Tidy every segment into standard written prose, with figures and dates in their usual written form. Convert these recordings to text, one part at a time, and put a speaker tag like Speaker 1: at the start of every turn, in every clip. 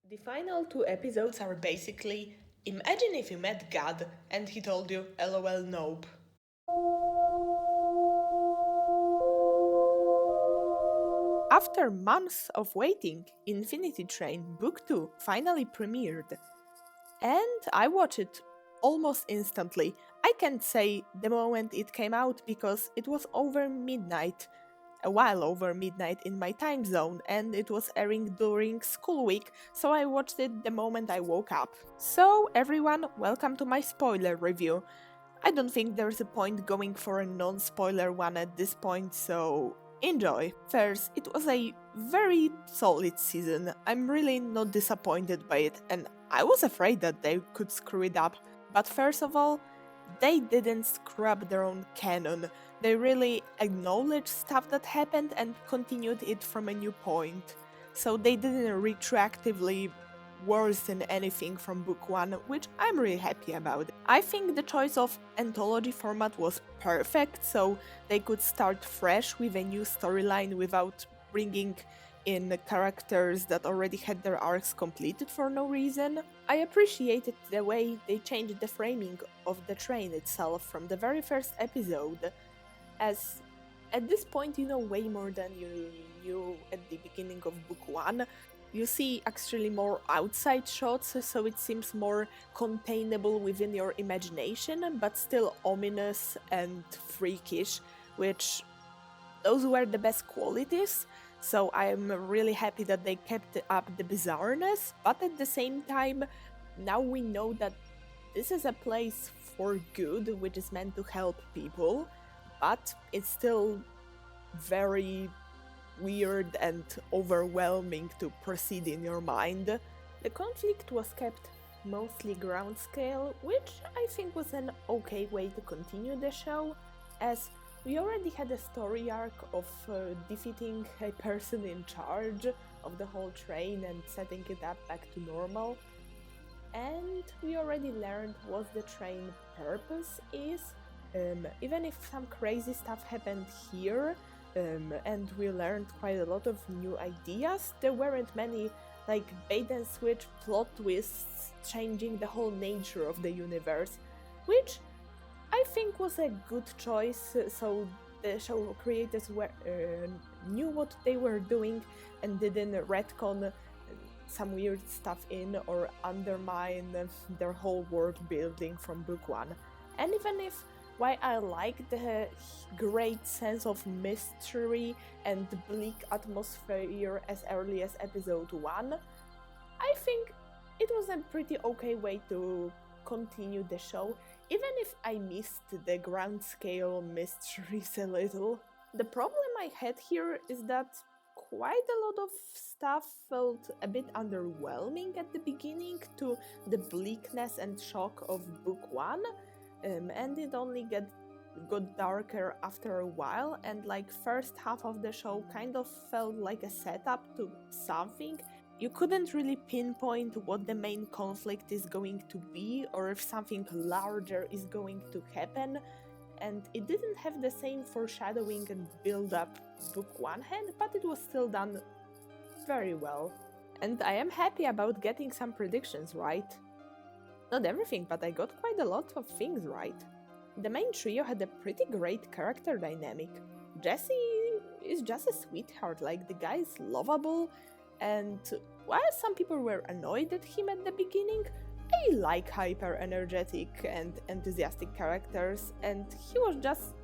Speaker 1: The final two episodes are basically imagine if you met God and he told you LOL nope. After months of waiting, Infinity Train Book 2 finally premiered. And I watched it almost instantly. I can't say the moment it came out because it was over midnight, a while over midnight in my time zone, and it was airing during school week, so I watched it the moment I woke up. So, everyone, welcome to my spoiler review. I don't think there's a point going for a non spoiler one at this point, so enjoy. First, it was a very solid season. I'm really not disappointed by it, and I was afraid that they could screw it up. But first of all, they didn't screw up their own canon. They really acknowledged stuff that happened and continued it from a new point. So they didn't retroactively worsen anything from book 1, which I'm really happy about. I think the choice of anthology format was perfect, so they could start fresh with a new storyline without bringing in characters that already had their arcs completed for no reason. I appreciated the way they changed the framing of the train itself from the very first episode, as at this point you know way more than you knew at the beginning of book 1. You see actually more outside shots, so it seems more containable within your imagination, but still ominous and freakish, which those were the best qualities. So I'm really happy that they kept up the bizarreness, but at the same time, now we know that this is a place for good, which is meant to help people, but it's still very weird and overwhelming to proceed in your mind. The conflict was kept mostly ground scale, which I think was an okay way to continue the show, as we already had a story arc of defeating a person in charge of the whole train and setting it up back to normal. And we already learned what the train purpose is, even if some crazy stuff happened here, and we learned quite a lot of new ideas. There weren't many like bait and switch plot twists changing the whole nature of the universe, which I think was a good choice, so the show creators knew what they were doing and didn't retcon some weird stuff in or undermine their whole world building from book 1. And even if why I like the great sense of mystery and bleak atmosphere as early as episode 1, I think it was a pretty okay way to continue the show, even if I missed the ground scale mysteries a little. The problem I had here is that quite a lot of stuff felt a bit underwhelming at the beginning to the bleakness and shock of book 1. And it only got darker after a while, and like first half of the show kind of felt like a setup to something. You couldn't really pinpoint what the main conflict is going to be or if something larger is going to happen, and it didn't have the same foreshadowing and build up book 1 had, but it was still done very well. And I am happy about getting some predictions right. Not everything, but I got quite a lot of things right. The main trio had a pretty great character dynamic. Jesse is just a sweetheart, like the guy is lovable, and while some people were annoyed at him at the beginning, I like hyper-energetic and enthusiastic characters, and he was just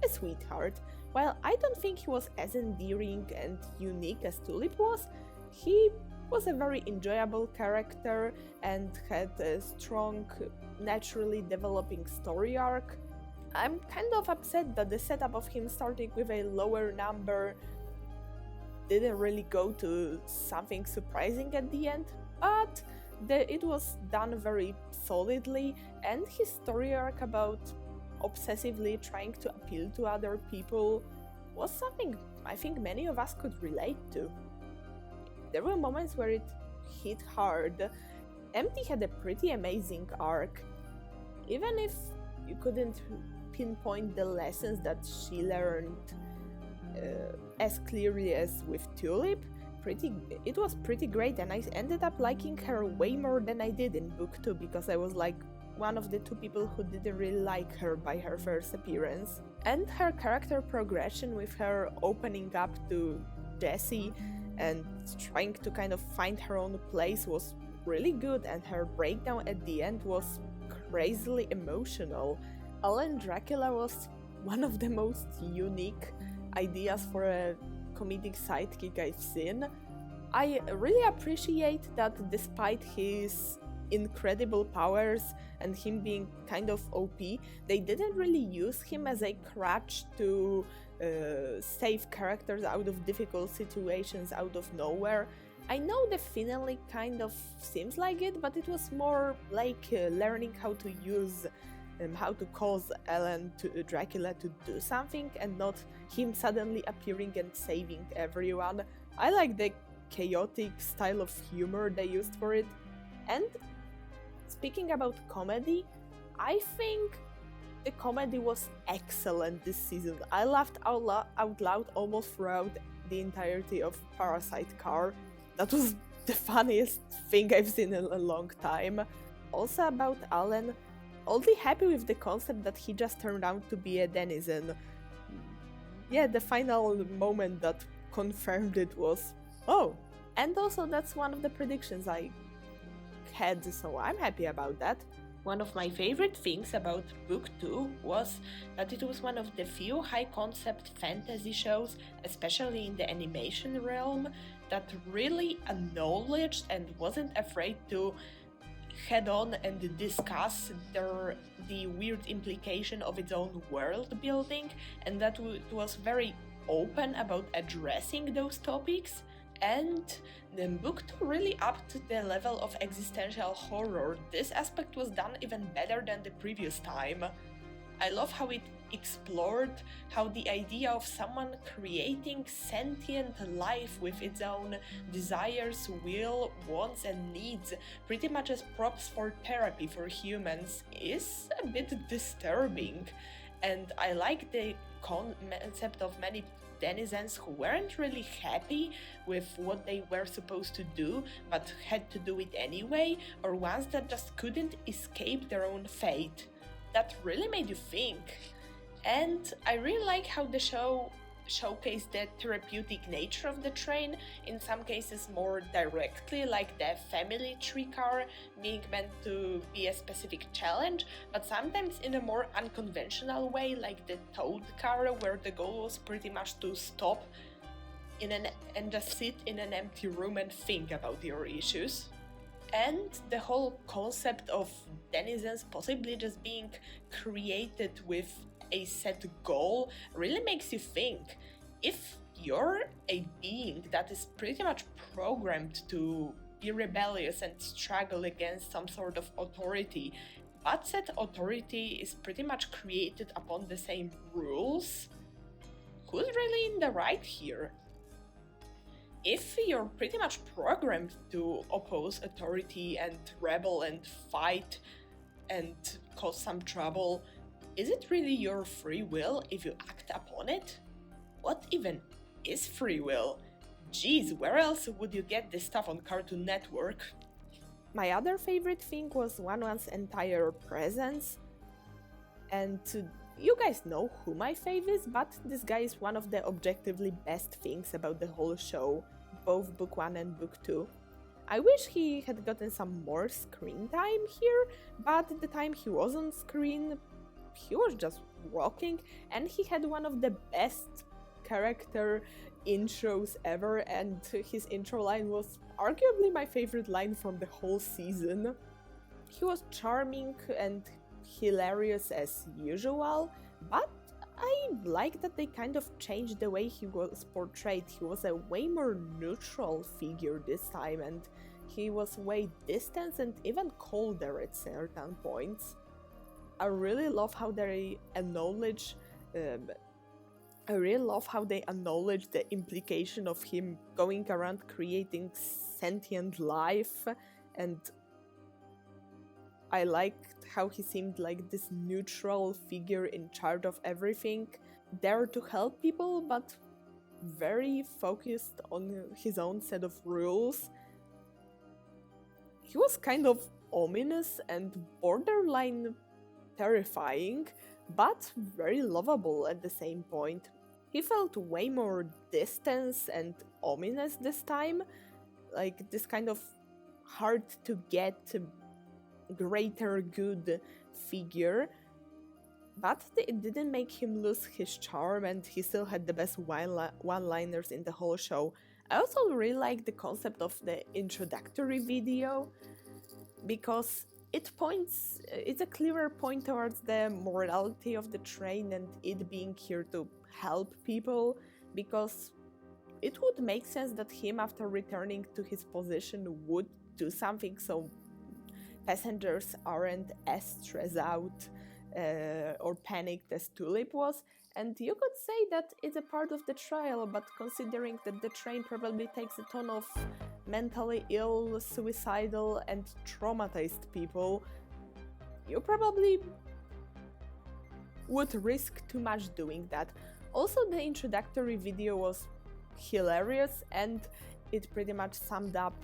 Speaker 1: a sweetheart. While I don't think he was as endearing and unique as Tulip was, he was a very enjoyable character and had a strong, naturally developing story arc. I'm kind of upset that the setup of him starting with a lower number didn't really go to something surprising at the end, but it was done very solidly, and his story arc about obsessively trying to appeal to other people was something I think many of us could relate to. There were moments where it hit hard. Empty had a pretty amazing arc. Even if you couldn't pinpoint the lessons that she learned as clearly as with Tulip, it was pretty great, and I ended up liking her way more than I did in book 2, because I was like one of the two people who didn't really like her by her first appearance. And her character progression, with her opening up to Jessie and trying to kind of find her own place, was really good, and her breakdown at the end was crazily emotional. Alan Dracula was one of the most unique ideas for a comedic sidekick I've seen. I really appreciate that despite his incredible powers and him being kind of OP, they didn't really use him as a crutch to save characters out of difficult situations out of nowhere. I know the finale kind of seems like it, but it was more like learning how to use how to cause Dracula to do something, and not him suddenly appearing and saving everyone. I like the chaotic style of humor they used for it. And speaking about comedy, I think the comedy was excellent this season. I laughed out loud almost throughout the entirety of Parasite Car. That was the funniest thing I've seen in a long time. Also about Alan, oddly happy with the concept that he just turned out to be a denizen. Yeah, the final moment that confirmed it was, oh. And also that's one of the predictions I had, so I'm happy about that. One of my favorite things about Book 2 was that it was one of the few high-concept fantasy shows, especially in the animation realm, that really acknowledged and wasn't afraid to head-on and discuss the weird implication of its own world building, and that was very open about addressing those topics. And the book 2 really upped the level of existential horror. This aspect was done even better than the previous time. I love how it explored how the idea of someone creating sentient life with its own desires, will, wants and needs, pretty much as props for therapy for humans, is a bit disturbing. And I like the concept of many denizens who weren't really happy with what they were supposed to do but had to do it anyway, or ones that just couldn't escape their own fate. That really made you think. And I really like how the show showcased the therapeutic nature of the train, in some cases more directly, like the family tree car being meant to be a specific challenge, but sometimes in a more unconventional way, like the toad car, where the goal was pretty much to stop and just sit in an empty room and think about your issues. And the whole concept of denizens possibly just being created with a set goal really makes you think. If you're a being that is pretty much programmed to be rebellious and struggle against some sort of authority, but said authority is pretty much created upon the same rules, who's really in the right here? If you're pretty much programmed to oppose authority and rebel and fight and cause some trouble, is it really your free will if you act upon it? What even is free will? Geez, where else would you get this stuff on Cartoon Network? My other favorite thing was Wanwan's entire presence. And you guys know who my fave is, but this guy is one of the objectively best things about the whole show, both Book 1 and Book 2. I wish he had gotten some more screen time here, but the time he was on screen, he was just walking, and he had one of the best character intros ever, and his intro line was arguably my favorite line from the whole season. He was charming and hilarious as usual, but I like that they kind of changed the way he was portrayed. He was a way more neutral figure this time, and he was way distant and even colder at certain points. I really love how they acknowledge the implication of him going around creating sentient life, and I liked how he seemed like this neutral figure in charge of everything, there to help people, but very focused on his own set of rules. He was kind of ominous and borderline terrifying, but very lovable at the same point. He felt way more distant and ominous this time, like this kind of hard to get greater good figure. But it didn't make him lose his charm, and he still had the best one-liners in the whole show. I also really like the concept of the introductory video, because it's a clearer point towards the morality of the train and it being here to help people, because it would make sense that him, after returning to his position, would do something so passengers aren't as stressed out or panicked as Tulip was. And you could say that it's a part of the trial, but considering that the train probably takes a ton of mentally ill, suicidal, and traumatized people, you probably would risk too much doing that. Also, the introductory video was hilarious, and it pretty much summed up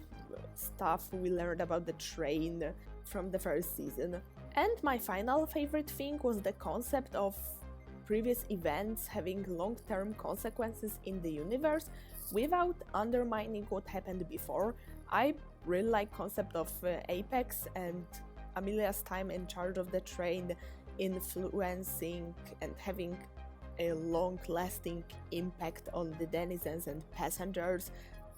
Speaker 1: stuff we learned about the train from the first season. And my final favorite thing was the concept of previous events having long-term consequences in the universe without undermining what happened before. I really like concept of Apex and Amelia's time in charge of the train influencing and having a long-lasting impact on the denizens and passengers.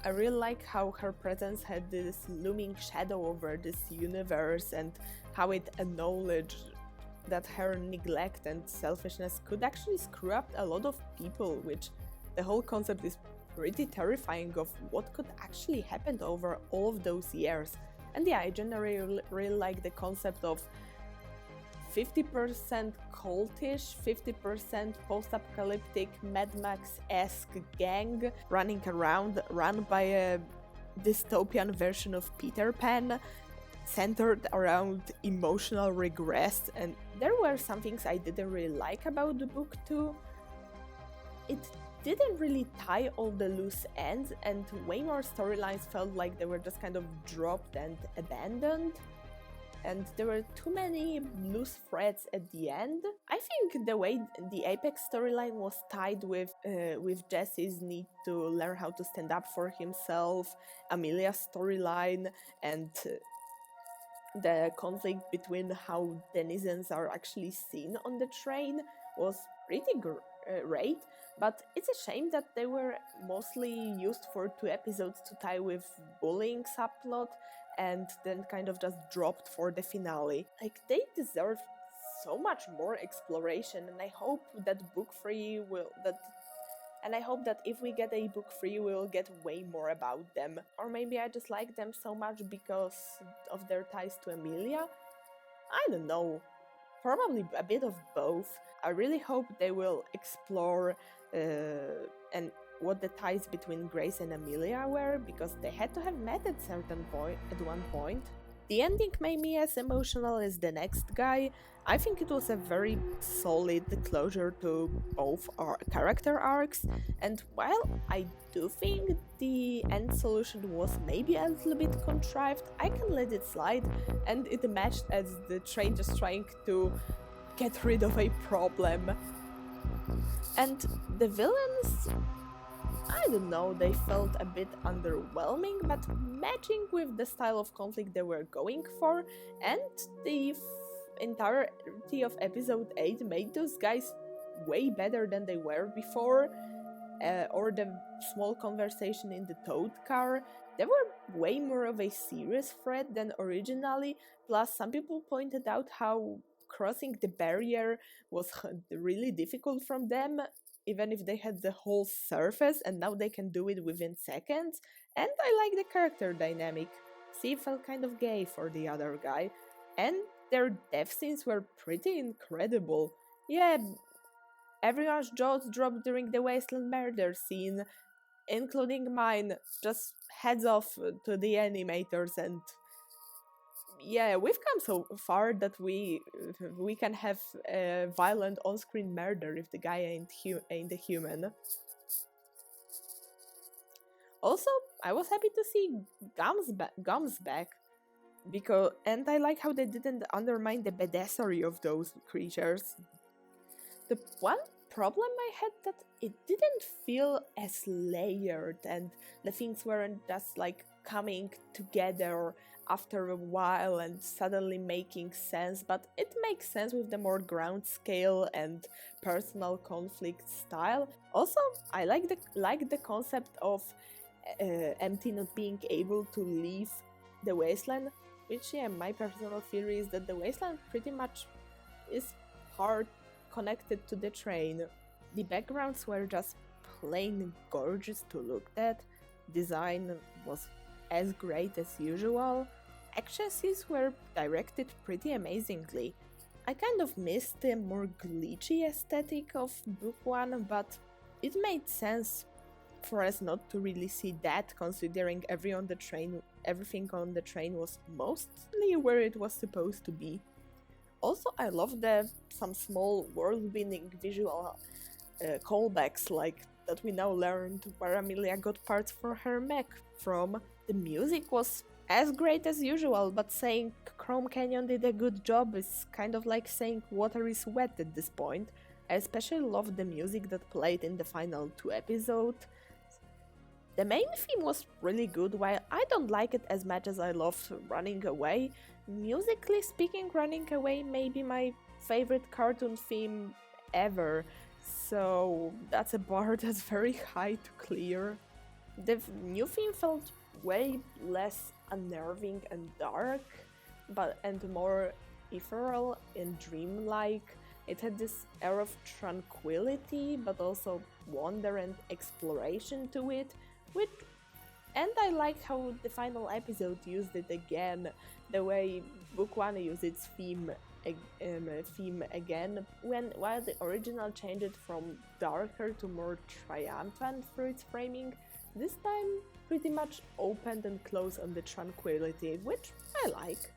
Speaker 1: I really like how her presence had this looming shadow over this universe, and how it acknowledged that her neglect and selfishness could actually screw up a lot of people, which the whole concept is pretty terrifying of what could actually happen over all of those years. And yeah, I generally really like the concept of 50% cultish, 50% post-apocalyptic Mad Max-esque gang running around, run by a dystopian version of Peter Pan, centered around emotional regress. And there were some things I didn't really like about the book too. It didn't really tie all the loose ends, and way more storylines felt like they were just kind of dropped and abandoned. And there were too many loose threads at the end. I think the way the Apex storyline was tied with Jesse's need to learn how to stand up for himself, Amelia's storyline, and the conflict between how denizens are actually seen on the train was pretty great, but it's a shame that they were mostly used for 2 episodes to tie with bullying subplot and then kind of just dropped for the finale. Like, they deserve so much more exploration, and I hope that if we get a book 3, we'll get way more about them. Or maybe I just like them so much because of their ties to Amelia? I don't know. Probably a bit of both. I really hope they will explore and what the ties between Grace and Amelia were, because they had to have met at one point. The ending made me as emotional as the next guy. I think it was a very solid closure to both our character arcs, and while I do think the end solution was maybe a little bit contrived, I can let it slide, and it matched as the train just trying to get rid of a problem. And the villains, I don't know, they felt a bit underwhelming, but matching with the style of conflict they were going for, and the entirety of episode 8 made those guys way better than they were before, or the small conversation in the Toad car. They were way more of a serious threat than originally, plus some people pointed out how crossing the barrier was really difficult from them, even if they had the whole surface, and now they can do it within seconds. And I like the character dynamic. Steve felt kind of gay for the other guy, and their death scenes were pretty incredible. Yeah, everyone's jaws dropped during the Wasteland murder scene, including mine. Just heads off to the animators. And yeah, we've come so far that we can have a violent on-screen murder if the guy ain't a human. Also, I was happy to see Gums back, and I like how they didn't undermine the badassery of those creatures. The one problem I had that it didn't feel as layered, and the things weren't just like coming together after a while and suddenly making sense, but it makes sense with the more ground scale and personal conflict style. Also, I like the concept of MT not being able to leave the wasteland, which, yeah, my personal theory is that the wasteland pretty much is hard connected to the train. The backgrounds were just plain gorgeous to look at. Design was as great as usual. Action scenes were directed pretty amazingly. I kind of missed the more glitchy aesthetic of Book 1, but it made sense for us not to really see that, considering everything on the train was mostly where it was supposed to be. Also, I love some small world-building visual callbacks, like that we now learned where Amelia got parts for her mech from. The music was as great as usual, but saying Chrome Canyon did a good job is kind of like saying water is wet at this point. I especially loved the music that played in the final 2 episodes. The main theme was really good. While I don't like it as much as I loved Running Away, musically speaking, Running Away may be my favorite cartoon theme ever, so that's a bar that's very high to clear. The new theme felt way less unnerving and dark, and more ethereal and dreamlike. It had this air of tranquility, but also wonder and exploration to it, and I like how the final episode used it again, the way Book 1 used its theme again, while the original changed it from darker to more triumphant through its framing. This time pretty much opened and closed on the tranquility, which I like.